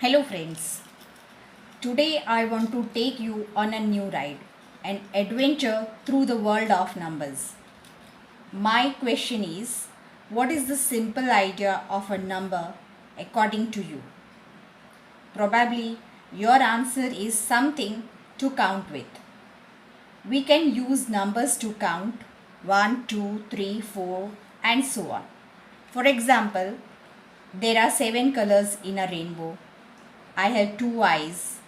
Hello friends, today I want to take you on a new ride, an adventure through the world of numbers. My question is, what is the simple idea of a number according to you? Probably your answer is something to count with. We can use numbers to count 1, 2, 3, 4 and so on. For example, there are 7 colors in a rainbow. I have 2 eyes.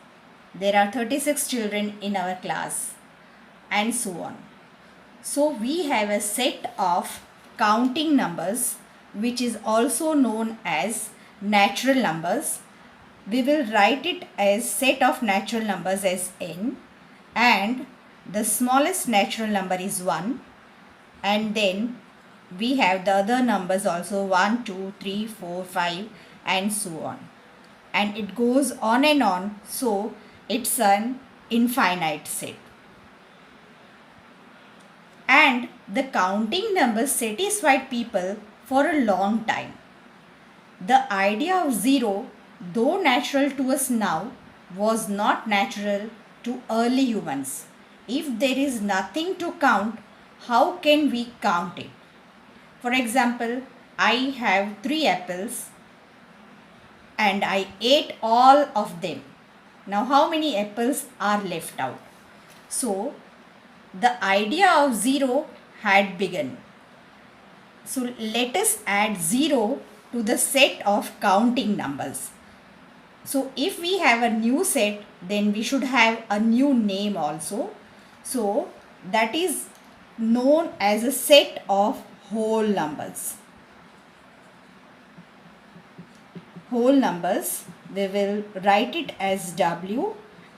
There are 36 children in our class, and so on. So we have a set of counting numbers which is also known as natural numbers. We will write it as set of natural numbers as n, and the smallest natural number is 1, and then we have the other numbers also 1, 2, 3, 4, 5 and so on, and it goes on and on, so it's an infinite set. And the counting numbers satisfied people for a long time. The idea of zero, though natural to us now, was not natural to early humans. If there is nothing to count, how can we count it? For example, I have 3 apples and I ate all of them. Now, how many apples are left out? So, the idea of zero had begun. So, let us add 0 to the set of counting numbers. So, if we have a new set, then we should have a new name also. So, that is known as a set of whole numbers. Whole numbers, we will write it as W,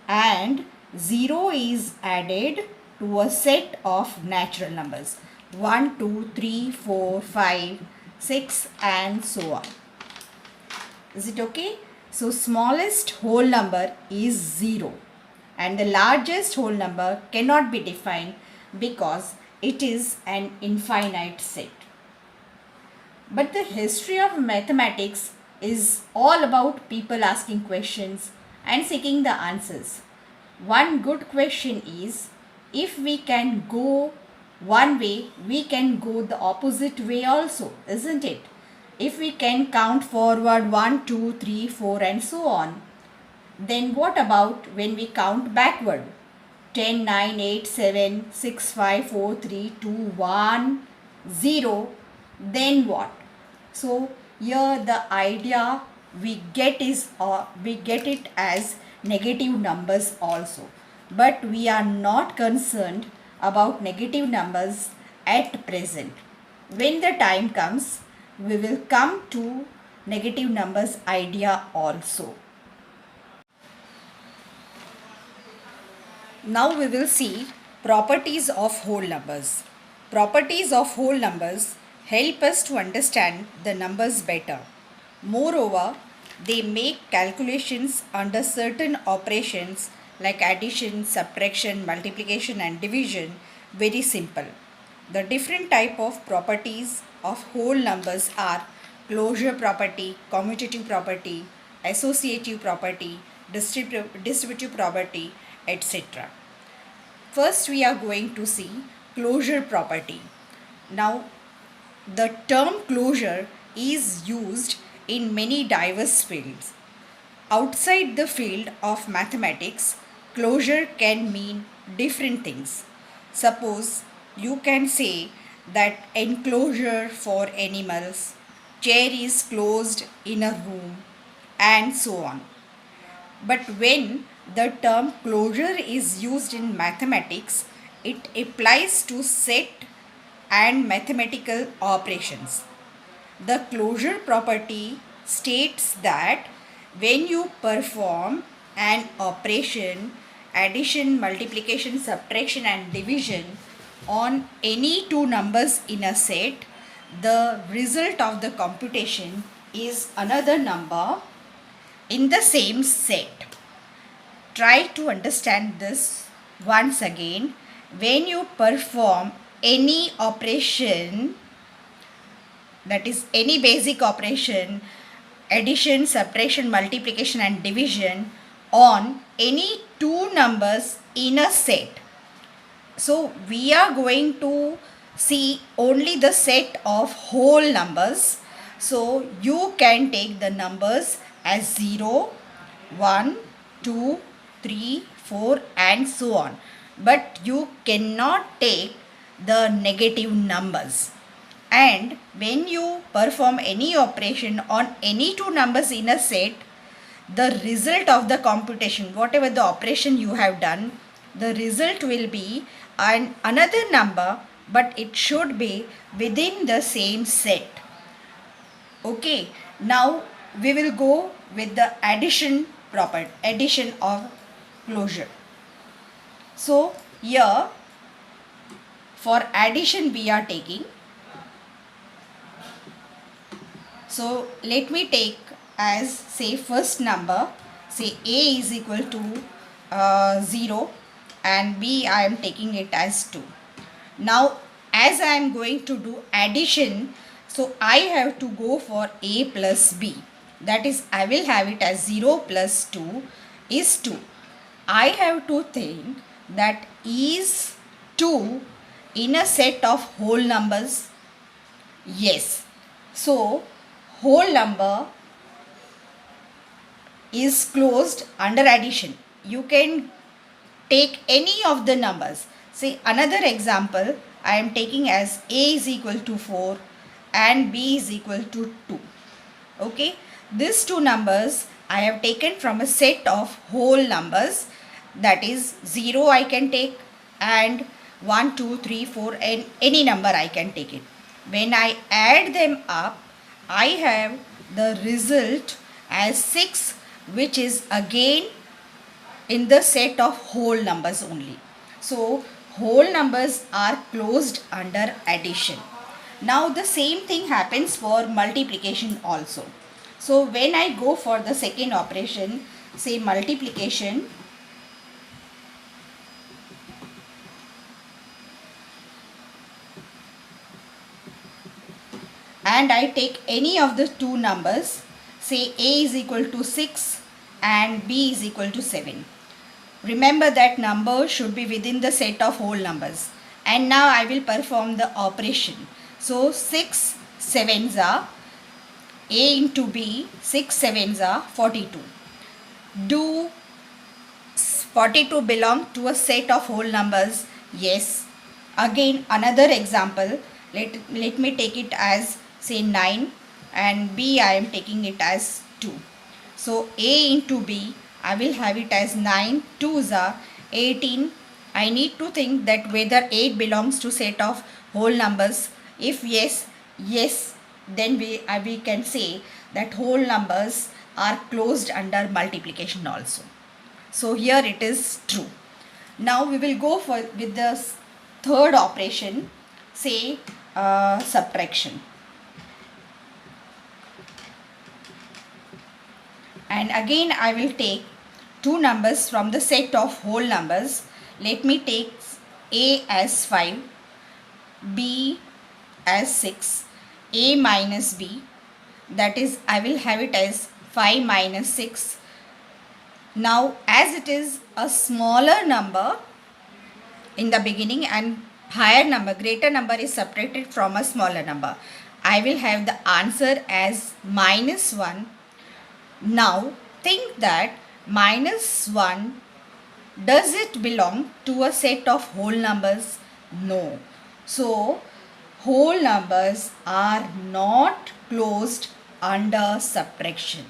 and 0 is added to a set of natural numbers 1, 2, 3, 4, 5, 6 and so on. Is it okay? So smallest whole number is 0 and the largest whole number cannot be defined because it is an infinite set. But the history of mathematics is all about people asking questions and seeking the answers. One good question is, if we can go one way, we can go the opposite way also, isn't it? If we can count forward 1, 2, 3, 4 and so on, then what about when we count backward? 10, 9, 8, 7, 6, 5, 4, 3, 2, 1, 0, then what? So here the idea we get it as negative numbers also, but we are not concerned about negative numbers at present. When the time comes, we will come to negative numbers idea also. Now we will see properties of whole numbers. Properties of whole numbers help us to understand the numbers better. Moreover, they make calculations under certain operations like addition, subtraction, multiplication and division very simple. The different type of properties of whole numbers are closure property, commutative property, associative property, distributive property, etc. First, we are going to see closure property. Now, the term closure is used in many diverse fields. Outside the field of mathematics, closure can mean different things. Suppose you can say that enclosure for animals, chair is closed in a room, and so on. But when the term closure is used in mathematics, it applies to set and mathematical operations. The closure property states that when you perform an operation, addition, multiplication, subtraction and division on any two numbers in a set, the result of the computation is another number in the same set. Try to understand this once again. When you perform any operation, that is any basic operation, addition, subtraction, multiplication and division on any two numbers in a set. So we are going to see only the set of whole numbers. So you can take the numbers as 0, 1, 2, 3, 4 and so on. But you cannot take the negative numbers. And when you perform any operation on any two numbers in a set, the result of the computation, whatever the operation you have done, the result will be another number, but it should be within the same set. Okay, now we will go with the addition of closure. So here for addition we are taking, so let me take as say first number, say a is equal to 0 and b I am taking it as 2. Now as I am going to do addition, so I have to go for a plus b, that is I will have it as 0 plus 2 is 2. I have to think that is 2 in a set of whole numbers. Yes, so whole number is closed under addition. You can take any of the numbers. Say another example I am taking as a is equal to 4 and b is equal to 2. Okay, these two numbers I have taken from a set of whole numbers, that is 0 I can take and 1, 2, 3, 4 and any number I can take it. When I add them up, I have the result as 6, which is again in the set of whole numbers only. So whole numbers are closed under addition. Now the same thing happens for multiplication also. So when I go for the second operation, say multiplication, and I take any of the two numbers, say a is equal to 6 and b is equal to 7. Remember that number should be within the set of whole numbers. And now I will perform the operation. So 6 sevens are a into b, 6 sevens are 42. Do 42 belong to a set of whole numbers? Yes. Again another example, let me take it as say 9 and b I am taking it as 2. So a into b I will have it as 9 2s are 18. I need to think that whether 8 belongs to set of whole numbers. If yes, then we can say that whole numbers are closed under multiplication also. So here it is true. Now we will go with the third operation, say subtraction. And again I will take two numbers from the set of whole numbers. Let me take a as 5, b as 6, a minus b, that is I will have it as 5 minus 6. Now as it is a smaller number in the beginning and higher number, greater number is subtracted from a smaller number, I will have the answer as minus 1. Now think that minus 1, does it belong to a set of whole numbers? No. So whole numbers are not closed under subtraction.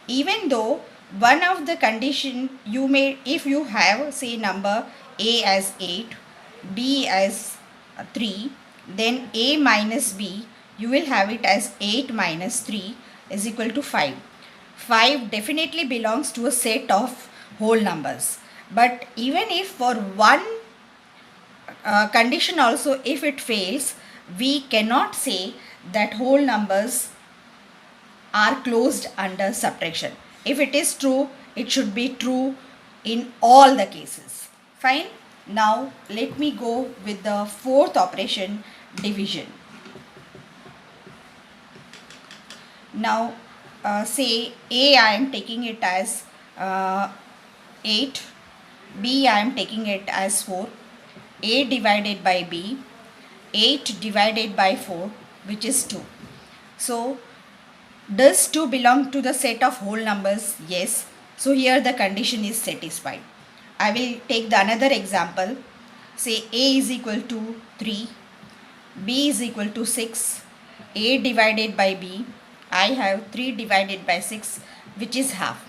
Even though one of the condition you may, if you have say number a as 8, b as 3, then a minus b, you will have it as 8 minus 3 is equal to 5. 5 definitely belongs to a set of whole numbers. But even if for one condition also, if it fails, we cannot say that whole numbers are closed under subtraction. If it is true, it should be true in all the cases. Fine. Now let me go with the fourth operation, division. Now say A I am taking it as 8, B I am taking it as 4, A divided by B, 8 divided by 4, which is 2. So does 2 belong to the set of whole numbers? Yes. So here the condition is satisfied. I will take the another example. Say A is equal to 3, B is equal to 6, A divided by B. I have 3 divided by 6, which is half.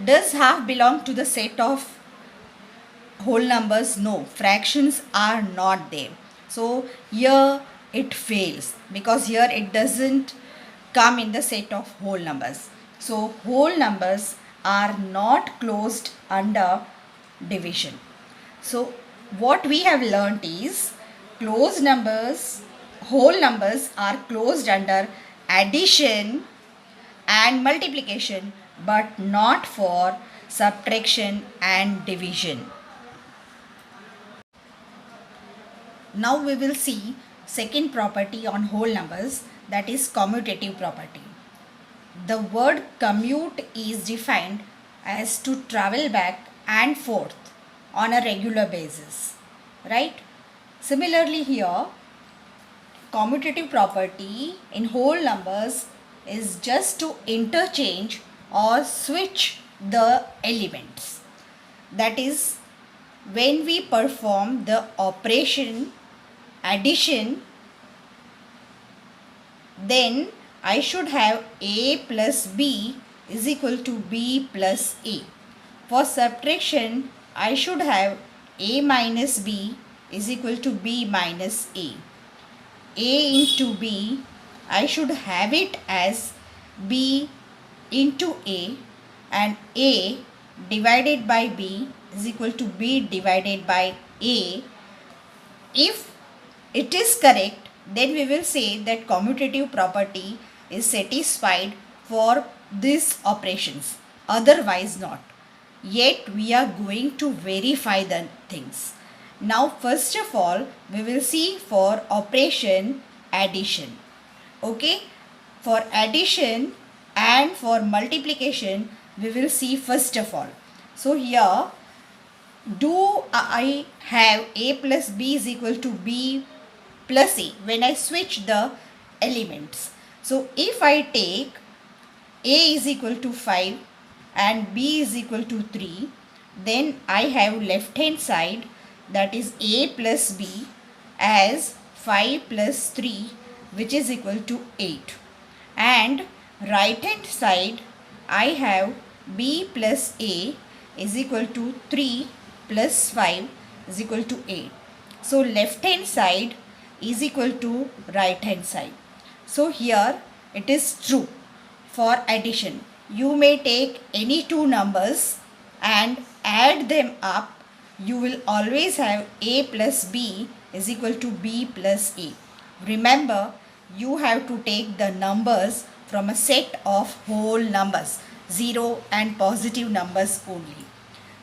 Does half belong to the set of whole numbers? No, fractions are not there. So here it fails because here it doesn't come in the set of whole numbers. So whole numbers are not closed under division. So what we have learnt is closed numbers, whole numbers are closed under addition and multiplication, but not for subtraction and division. Now we will see second property on whole numbers, that is commutative property. The word commute is defined as to travel back and forth on a regular basis, right? Similarly here, commutative property in whole numbers is just to interchange or switch the elements. That is, when we perform the operation addition, then I should have A plus B is equal to B plus A. For subtraction, I should have A minus B is equal to B minus A. A into B, I should have it as B into A, and A divided by B is equal to B divided by A. If it is correct, then we will say that commutative property is satisfied for these operations, otherwise not. Yet we are going to verify the things. Now first of all, we will see for operation addition. Okay, for addition and for multiplication, we will see first of all. So here, do I have A plus B is equal to B plus A when I switch the elements? So if I take A is equal to 5 and B is equal to 3, then I have left hand side, that is A plus B, as 5 plus 3, which is equal to 8, and right hand side I have B plus A is equal to 3 plus 5 is equal to 8. So left hand side is equal to right hand side. So here it is true. For addition, you may take any two numbers and add them up. You will always have A plus B is equal to B plus A. Remember, you have to take the numbers from a set of whole numbers, 0 and positive numbers only.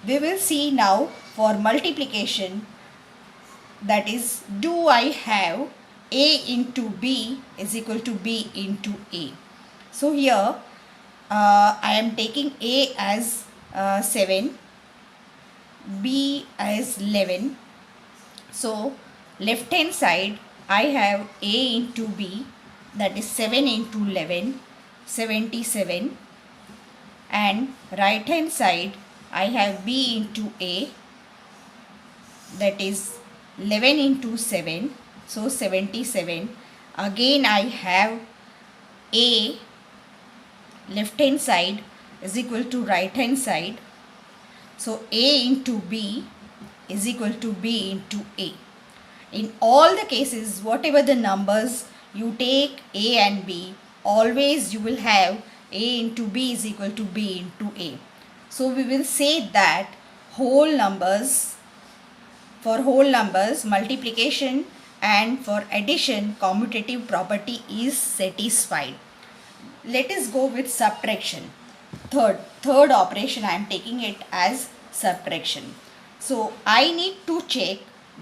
We will see now for multiplication, that is, do I have A into B is equal to B into A. So here I am taking A as 7, B as 11. So left hand side I have A into B, that is 7 into 11, 77, and right hand side I have B into A, that is 11 into 7, so 77. Again I have A left hand side is equal to right hand side, so A into B is equal to B into A. In all the cases, whatever the numbers you take A and B, always you will have A into B is equal to B into A. So we will say that whole numbers, for whole numbers, multiplication and for addition, commutative property is satisfied. Let us go with subtraction. Third operation, I am taking it as subtraction. So I need to check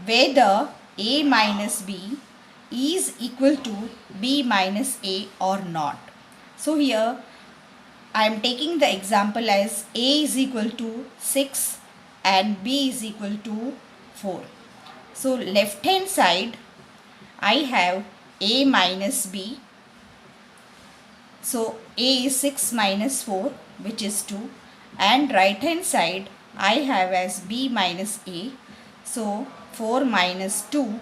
whether A minus B is equal to B minus A or not. So here I am taking the example as A is equal to 6 and B is equal to 4. So left hand side I have A minus B. So A is 6 minus 4, which is 2, and right hand side I have as B minus A. So 4 minus 2,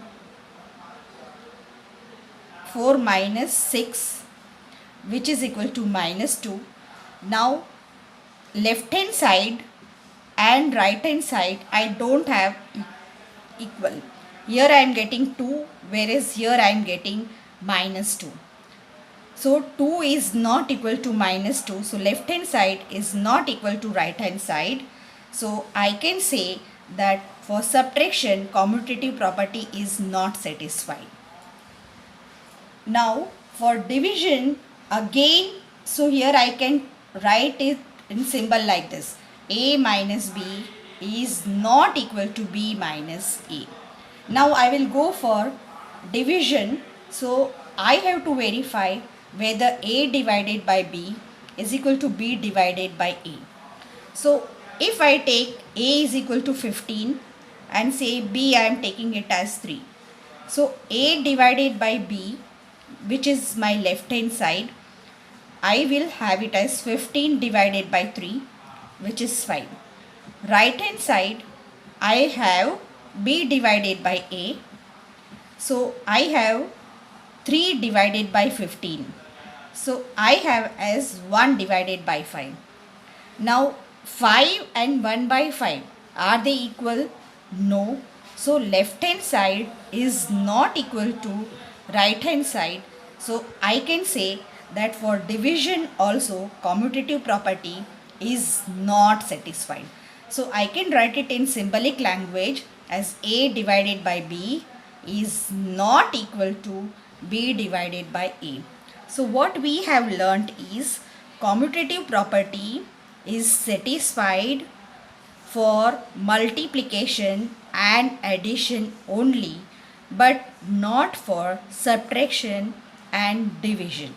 4 minus 6, which is equal to minus 2. Now left hand side and right hand side I don't have equal. Here I am getting 2, whereas here I am getting minus 2. So 2 is not equal to minus 2. So left hand side is not equal to right hand side. So I can say that for subtraction, commutative property is not satisfied. Now for division, again, so here I can write it in symbol like this. A minus B is not equal to B minus A. Now I will go for division. So I have to verify whether A divided by B is equal to B divided by A. So if I take A is equal to 15 and say B I am taking it as 3. So A divided by B, which is my left hand side, I will have it as 15 divided by 3, which is 5. Right hand side I have B divided by A. So I have 3 divided by 15. So I have as 1 divided by 5. Now 5 and 1 by 5, are they equal? No. So left hand side is not equal to right hand side. So I can say that for division also commutative property is not satisfied. So I can write it in symbolic language as A divided by B is not equal to B divided by A. So what we have learnt is commutative property is satisfied for multiplication and addition only, but not for subtraction and division.